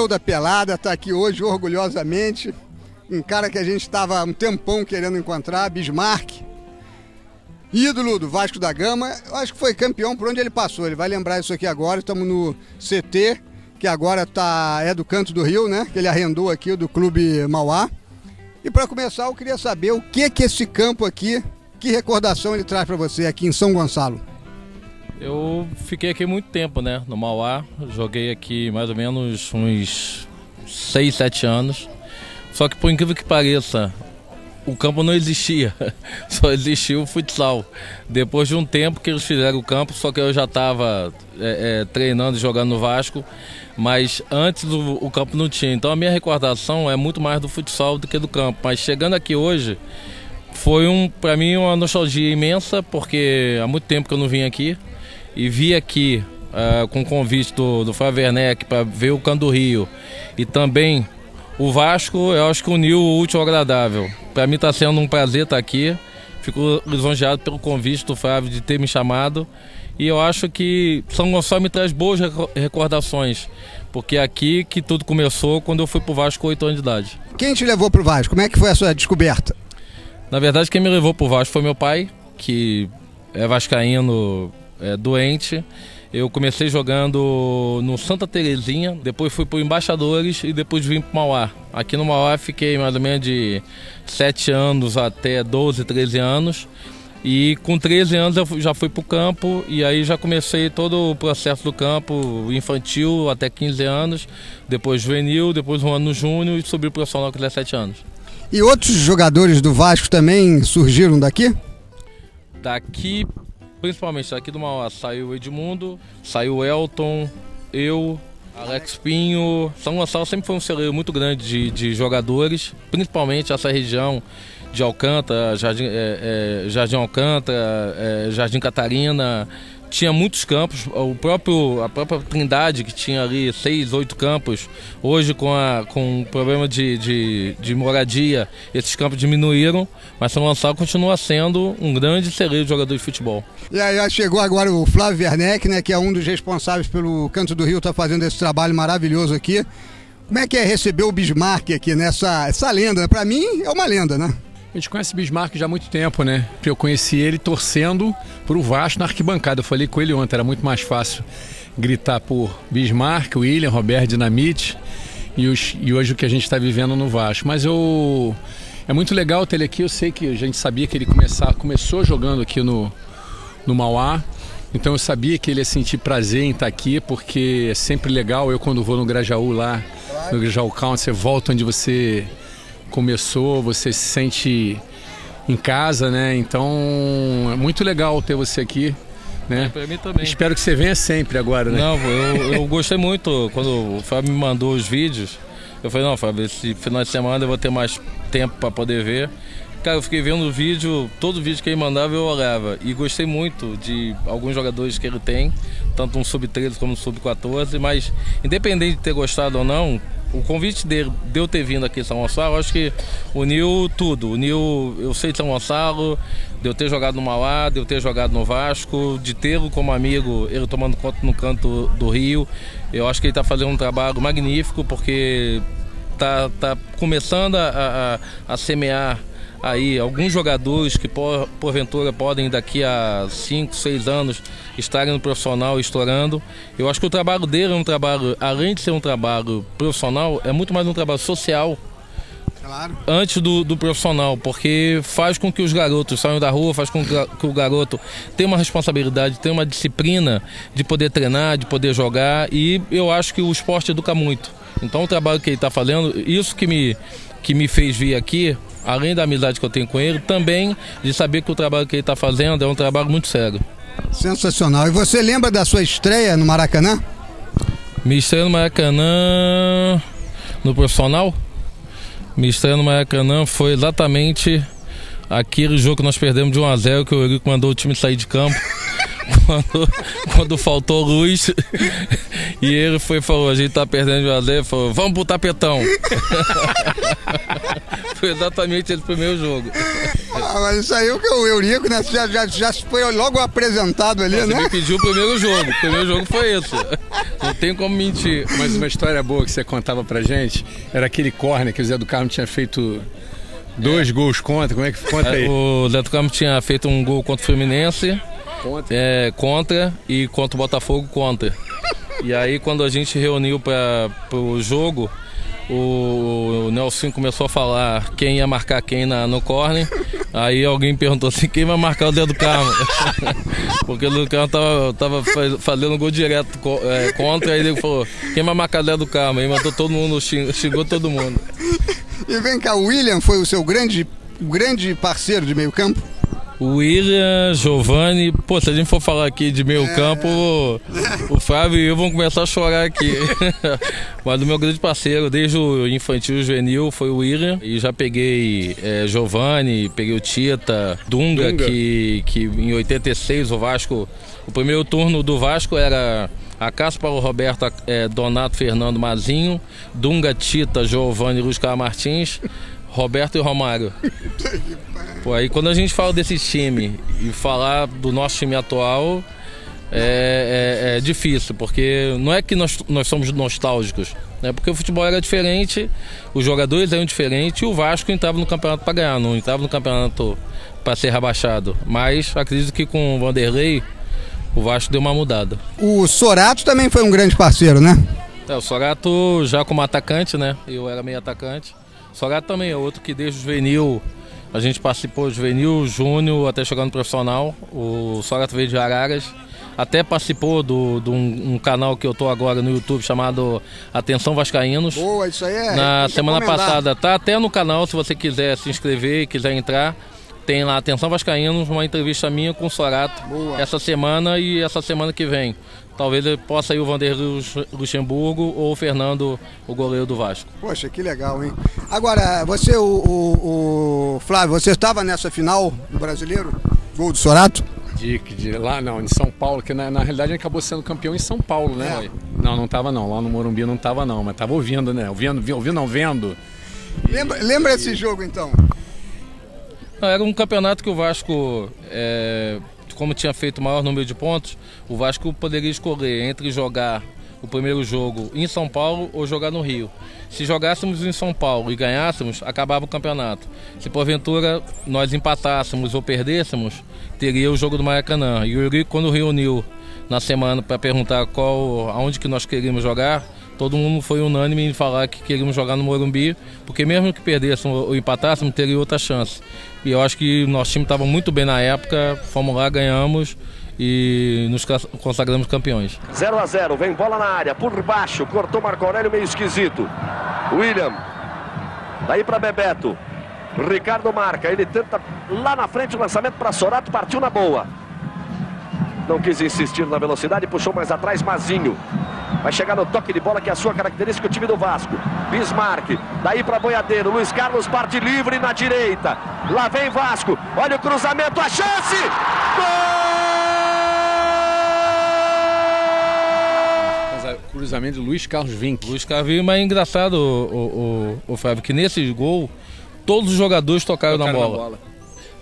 Museu da Pelada está aqui hoje orgulhosamente. Um cara que a gente estava há um tempão querendo encontrar, Bismarck, ídolo do Vasco da Gama. Eu acho que foi campeão por onde ele passou. Ele vai lembrar isso aqui agora. Estamos no CT, que agora é do Canto do Rio, né? Que ele arrendou aqui do Clube Mauá. E para começar, eu queria saber o que esse campo aqui, que recordação ele traz para você aqui em São Gonçalo. Eu fiquei aqui muito tempo, né, no Mauá. Joguei aqui mais ou menos uns 6, 7 anos. Só que, por incrível que pareça, o campo não existia, só existia o futsal. Depois de um tempo que eles fizeram o campo, só que eu já estava treinando e jogando no Vasco, mas antes o campo não tinha. Então a minha recordação é muito mais do futsal do que do campo. Mas chegando aqui hoje, foi para mim uma nostalgia imensa, porque há muito tempo que eu não vim aqui. E vi aqui com o convite do Flávio Werneck para ver o Canto do Rio e também o Vasco. Eu acho que uniu o útil ao agradável. Para mim está sendo um prazer estar aqui. Fico lisonjeado pelo convite do Flávio de ter me chamado. E eu acho que São Gonçalo me traz boas recordações, porque é aqui que tudo começou quando eu fui para o Vasco com 8 anos de idade. Quem te levou para o Vasco? Como é que foi a sua descoberta? Na verdade, quem me levou para o Vasco foi meu pai, que é vascaíno doente. Eu comecei jogando no Santa Terezinha, depois fui para o Embaixadores e depois vim para o Mauá. Aqui no Mauá fiquei mais ou menos de 7 anos até 12, 13 anos. E com 13 anos eu já fui para o campo e aí já comecei todo o processo do campo, infantil até 15 anos, depois juvenil, depois um ano júnior e subi para o profissional com 17 anos. E outros jogadores do Vasco também surgiram daqui? Daqui, principalmente daqui do Mauá, saiu o Edmundo, saiu o Elton, eu, Alex Pinho. São Gonçalo sempre foi um celeiro muito grande de jogadores, principalmente essa região de Alcântara, Jardim Alcântara, Jardim Catarina. Tinha muitos campos, a própria Trindade, que tinha ali 6, 8 campos. Hoje, com o problema de moradia, esses campos diminuíram, mas São Gonçalo continua sendo um grande celeiro de jogador de futebol. E aí chegou agora o Flávio Werneck, né, que é um dos responsáveis pelo Canto do Rio, está fazendo esse trabalho maravilhoso aqui. Como é que é receber o Bismarck aqui, né? Essa lenda? Para mim é uma lenda, né? A gente conhece o Bismarck já há muito tempo, né? Eu conheci ele torcendo pro Vasco na arquibancada. Eu falei com ele ontem, era muito mais fácil gritar por Bismarck, William, Roberto Dinamite e hoje o que a gente está vivendo no Vasco. Mas é muito legal ter ele aqui. Eu sei que a gente sabia que ele começou jogando aqui no Mauá. Então eu sabia que ele ia sentir prazer em estar aqui, porque é sempre legal. Eu, quando vou no Grajaú lá, no Grajaú Country, você volta onde você começou, você se sente em casa, né? Então é muito legal ter você aqui, né? Pra mim também. Espero que você venha sempre agora, né? Não, eu gostei muito quando o Fábio me mandou os vídeos. Eu falei, não, Fábio, esse final de semana eu vou ter mais tempo para poder ver. Cara, eu fiquei vendo o vídeo, todo vídeo que ele mandava eu olhava. E gostei muito de alguns jogadores que ele tem, tanto no Sub-13 como no Sub-14. Mas, independente de ter gostado ou não, o convite de eu ter vindo aqui em São Gonçalo, acho que uniu tudo. Uniu, eu sei de São Gonçalo, de eu ter jogado no Mauá, de eu ter jogado no Vasco, de tê-lo como amigo, ele tomando conta no Canto do Rio. Eu acho que ele está fazendo um trabalho magnífico, porque tá começando a semear aí alguns jogadores que porventura podem daqui a 5, 6 anos estarem no profissional estourando. Eu acho que o trabalho dele é um trabalho, além de ser um trabalho profissional, é muito mais um trabalho social. Claro. Antes do profissional, porque faz com que os garotos saiam da rua, faz com que o garoto tenha uma responsabilidade, tenha uma disciplina de poder treinar, de poder jogar, e eu acho que o esporte educa muito. Então o trabalho que ele está fazendo, isso que me fez vir aqui, além da amizade que eu tenho com ele, também de saber que o trabalho que ele está fazendo é um trabalho muito sério. Sensacional. E você lembra da sua estreia no Maracanã? Minha estreia no Maracanã, no profissional? Minha estreia no Maracanã foi exatamente aquele jogo que nós perdemos de 1-0, que o Eurico mandou o time sair de campo. Quando faltou luz e ele falou, a gente tá perdendo de 1-0, falou, vamos pro tapetão. Foi exatamente esse primeiro jogo. Ah, mas isso aí é o que o Eurico, né? Já foi logo apresentado ali, Você né? me pediu o primeiro jogo. O primeiro jogo foi esse. Não tem como mentir. Mas uma história boa que você contava pra gente era aquele córner que o Zé do Carmo tinha feito 2 gols contra. Como é que conta aí? O Zé do Carmo tinha feito um gol contra o Fluminense. Contra e contra o Botafogo contra. E aí quando a gente reuniu para o jogo, o Nelson começou a falar quem ia marcar quem no corner. Aí alguém perguntou assim, quem vai marcar o Zé do Carmo? Porque o Zé do Carmo tava fazendo um gol direto contra, aí ele falou, quem vai marcar o Zé do Carmo? Aí matou todo mundo, xingou todo mundo. E vem cá, o William foi o seu grande parceiro de meio campo? O William, Giovani, pô, se a gente for falar aqui de meio campo, o Flávio e eu vamos começar a chorar aqui. Mas o meu grande parceiro, desde o infantil e o juvenil, foi o William. E já peguei Giovani, peguei o Tita, Dunga. Que em 86 o Vasco, o primeiro turno do Vasco era a Cássio, Paulo Roberto, Donato, Fernando, Mazinho, Dunga, Tita, Giovani, Luiz Carlos Martins, Roberto e Romário. Pô, aí quando a gente fala desse time e falar do nosso time atual é difícil, porque não é que nós somos nostálgicos, né? Porque o futebol era diferente, os jogadores eram diferentes e o Vasco entrava no campeonato para ganhar, não entrava no campeonato para ser rebaixado. Mas acredito que com o Vanderlei o Vasco deu uma mudada. O Sorato também foi um grande parceiro, né? O Sorato já como atacante, né? Eu era meio atacante. O Sorato também é outro que desde o juvenil, a gente participou do juvenil, júnior, até chegar no profissional. O Sorato veio de Araras, até participou de um canal que eu tô agora no YouTube chamado Atenção Vascaínos. Boa, isso aí na semana passada, tá até no canal, se você quiser se inscrever e quiser entrar. Tem lá Atenção Vascaínos, uma entrevista minha com o Sorato. Boa. Essa semana e essa semana que vem. Talvez possa ir o Vanderlei Luxemburgo ou o Fernando, o goleiro do Vasco. Poxa, que legal, hein? Agora, você, o Flávio, você estava nessa final do Brasileiro? Gol do Sorato? Lá não, em São Paulo, que na realidade ele acabou sendo campeão em São Paulo, né? Não estava não, lá no Morumbi não estava não, mas estava ouvindo, né? Vendo. Lembra esse jogo então? Era um campeonato que o Vasco, como tinha feito o maior número de pontos, o Vasco poderia escolher entre jogar o primeiro jogo em São Paulo ou jogar no Rio. Se jogássemos em São Paulo e ganhássemos, acabava o campeonato. Se porventura nós empatássemos ou perdêssemos, teria o jogo do Maracanã. E o Eurico, quando reuniu na semana para perguntar aonde que nós queríamos jogar, todo mundo foi unânime em falar que queríamos jogar no Morumbi, porque mesmo que perdêssemos ou empatássemos, teria outra chance. E eu acho que nosso time estava muito bem na época, fomos lá, ganhamos e nos consagramos campeões. 0-0, vem bola na área, por baixo, cortou Marco Aurélio meio esquisito. William, daí para Bebeto, Ricardo marca, ele tenta lá na frente o lançamento para Sorato, partiu na boa. Não quis insistir na velocidade, puxou mais atrás Mazinho. Vai chegar no toque de bola, que é a sua característica, o time do Vasco. Bismarck, daí para Boiadeiro. Luiz Carlos parte livre na direita. Lá vem Vasco. Olha o cruzamento, a chance! Gol! Cruzamento do Luiz Carlos Vinck. Luiz Carlos Vinck, mas é engraçado, o Flávio, que nesse gol, todos os jogadores tocaram na bola.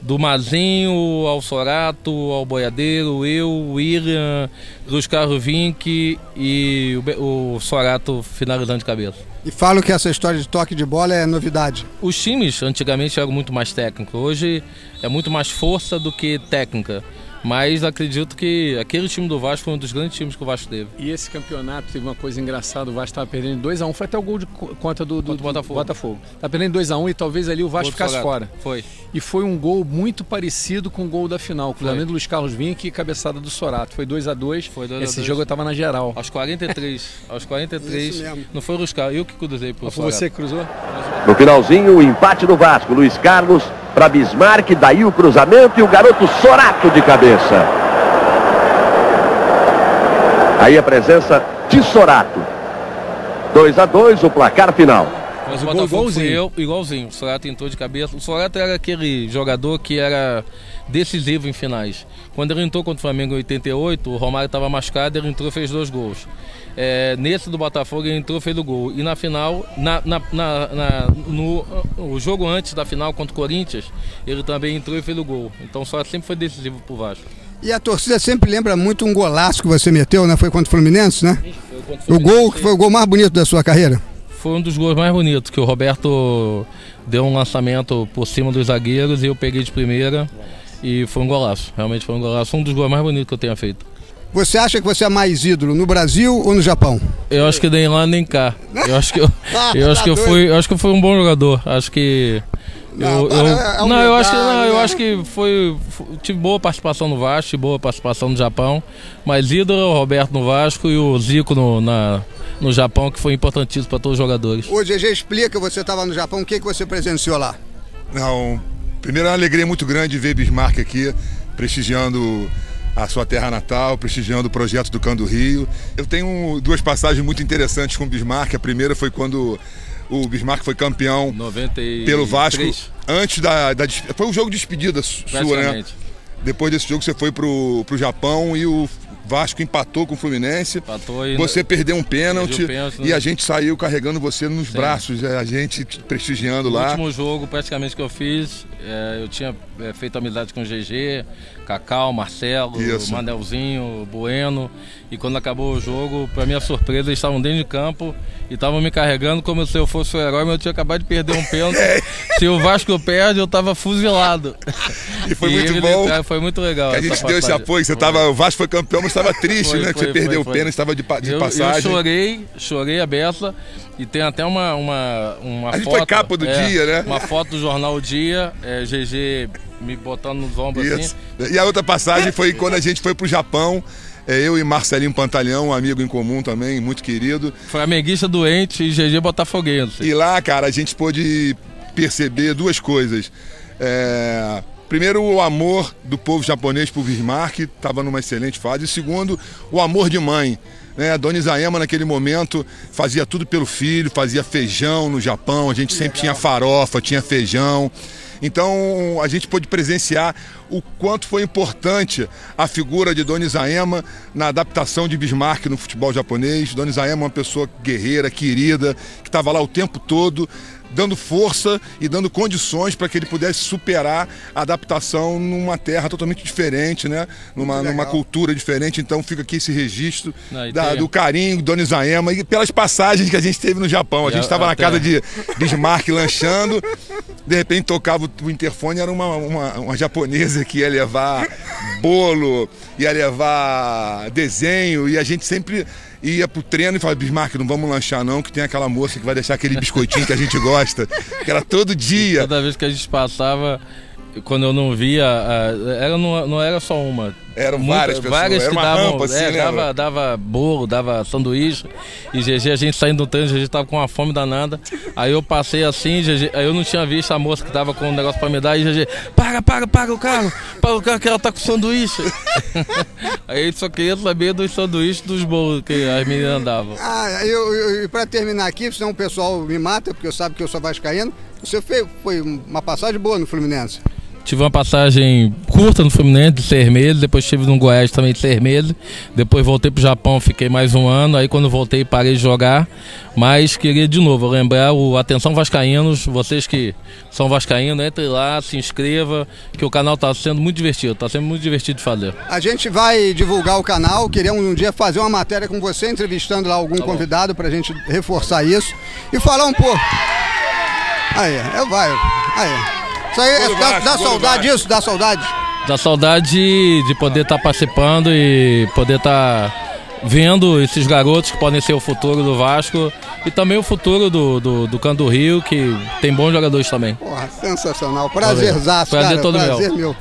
Do Mazinho ao Sorato, ao Boiadeiro, eu, o William, Luiz Carlos Vinck e o Sorato finalizando de cabeça. E falo que essa história de toque de bola é novidade. Os times antigamente eram muito mais técnicos, hoje é muito mais força do que técnica. Mas acredito que aquele time do Vasco foi um dos grandes times que o Vasco teve. E esse campeonato teve uma coisa engraçada, o Vasco estava perdendo 2-1, foi até o gol de conta do Botafogo. Estava perdendo 2-1 e talvez ali o Vasco ficasse fora. Foi. E foi um gol muito parecido com o gol da final, cruzamento do Luiz Carlos Vinck e cabeçada do Sorato. Foi 2-2, esse jogo eu estava na geral. Aos 43, não foi o Luiz Carlos, eu que cruzei pro Sorato. Foi você que cruzou? No finalzinho, o empate do Vasco, Luiz Carlos para Bismarck, daí o cruzamento e o garoto Sorato de cabeça. Aí a presença de Sorato. 2-2 o placar final. Mas o Botafogo foi eu, igualzinho. O Sorato entrou de cabeça. O Sorato era aquele jogador que era decisivo em finais. Quando ele entrou contra o Flamengo em 88, o Romário estava machucado, ele entrou e fez 2 gols. Nesse do Botafogo ele entrou e fez o gol. E na final, no jogo antes da final contra o Corinthians, ele também entrou e fez o gol. Então o Sorato sempre foi decisivo pro Vasco. E a torcida sempre lembra muito um golaço que você meteu, né? Foi contra o Fluminense, né? O gol que foi o gol mais bonito da sua carreira? Foi um dos gols mais bonitos, que o Roberto deu um lançamento por cima dos zagueiros e eu peguei de primeira e foi um golaço. Realmente foi um golaço, um dos gols mais bonitos que eu tenha feito. Você acha que você é mais ídolo no Brasil ou no Japão? Eu acho que nem lá nem cá. Eu acho que eu fui um bom jogador. Acho que eu acho que tive boa participação no Vasco, tive boa participação no Japão, mas ídolo é o Roberto no Vasco e o Zico no Japão, que foi importantíssimo para todos os jogadores. Ô GG, explica, você estava no Japão, o que você presenciou lá? Não, primeiro é uma alegria muito grande ver Bismarck aqui, prestigiando a sua terra natal, prestigiando o projeto do Cão do Rio. Eu tenho 2 passagens muito interessantes com o Bismarck. A primeira foi quando o Bismarck foi campeão 93. Pelo Vasco. Antes foi um jogo de despedida sua, né? Depois desse jogo você foi pro Japão e o Vasco empatou com o Fluminense. Você perdeu um pênalti e a gente saiu carregando você nos braços, a gente te prestigiando lá. No último jogo, praticamente, que eu fiz, eu tinha feito amizade com o GG, Cacau, Marcelo, Manelzinho, Bueno. E quando acabou o jogo, para minha surpresa, eles estavam dentro de campo e estavam me carregando como se eu fosse o herói, mas eu tinha acabado de perder um pênalti. Se o Vasco perde, eu estava fuzilado. E foi muito bom. Foi muito legal. Que a gente deu esse apoio. O Vasco foi campeão, mas estava triste, né? Que você perdeu o pênalti, estava de passagem. Eu chorei a beça. E tem até uma a gente foto. Foi capa do dia, né? Uma foto do jornal Dia, GG me botando nos ombros assim. E a outra passagem foi quando a gente foi pro Japão. Eu e Marcelinho Pantalhão, um amigo em comum também, muito querido. Flamenguista doente e GG botafoguense. E lá, cara, a gente pôde perceber 2 coisas. Primeiro, o amor do povo japonês por Bismarck, estava numa excelente fase. E segundo, o amor de mãe. A Dona Isaema, naquele momento, fazia tudo pelo filho, fazia feijão no Japão, a gente sempre tinha farofa, tinha feijão. Então a gente pôde presenciar o quanto foi importante a figura de Dona Isaema na adaptação de Bismarck no futebol japonês. Dona Isaema é uma pessoa guerreira, querida, que estava lá o tempo todo, dando força e dando condições para que ele pudesse superar a adaptação numa terra totalmente diferente, né? Numa cultura diferente. Então fica aqui esse registro do carinho, Dona Isaema, e pelas passagens que a gente teve no Japão. A gente estava na casa de Bismarck lanchando, de repente tocava o interfone, era uma japonesa que ia levar bolo, ia levar desenho, e a gente sempre ia pro treino e falava: Bismarck, não vamos lanchar não, que tem aquela moça que vai deixar aquele biscoitinho que a gente gosta, que era todo dia. Toda vez que a gente passava, quando eu não via, não era só uma. Eram várias pessoas, várias era que uma davam, rampa assim, dava bolo, dava sanduíche. E GG, a gente saindo do treino, a gente tava com uma fome danada. Aí eu passei assim, GG, aí eu não tinha visto a moça que tava com um negócio pra me dar. E GG, para o carro que ela tá com sanduíche. Aí ele só queria saber dos sanduíches, dos bolos que as meninas davam. E pra terminar aqui, senão o pessoal me mata, porque eu sabe que eu sou vascaíno. Você foi uma passagem boa no Fluminense? Tive uma passagem curta no Fluminense, de 6 meses, depois estive no Goiás também de 6 meses, depois voltei para o Japão, fiquei mais 1 ano, aí quando voltei parei de jogar, mas queria de novo lembrar atenção vascaínos, vocês que são vascaínos, entre lá, se inscreva, que o canal está sendo muito divertido, está sendo muito divertido de fazer. A gente vai divulgar o canal, queremos um dia fazer uma matéria com você, entrevistando lá algum convidado para a gente reforçar isso e falar um pouco. Aí. Isso aí, dá saudade disso? Dá saudade? Dá saudade de poder estar participando e poder estar vendo esses garotos que podem ser o futuro do Vasco e também o futuro do Cão do Rio, que tem bons jogadores também. Porra, sensacional. Prazerzaço, cara. Prazer todo meu.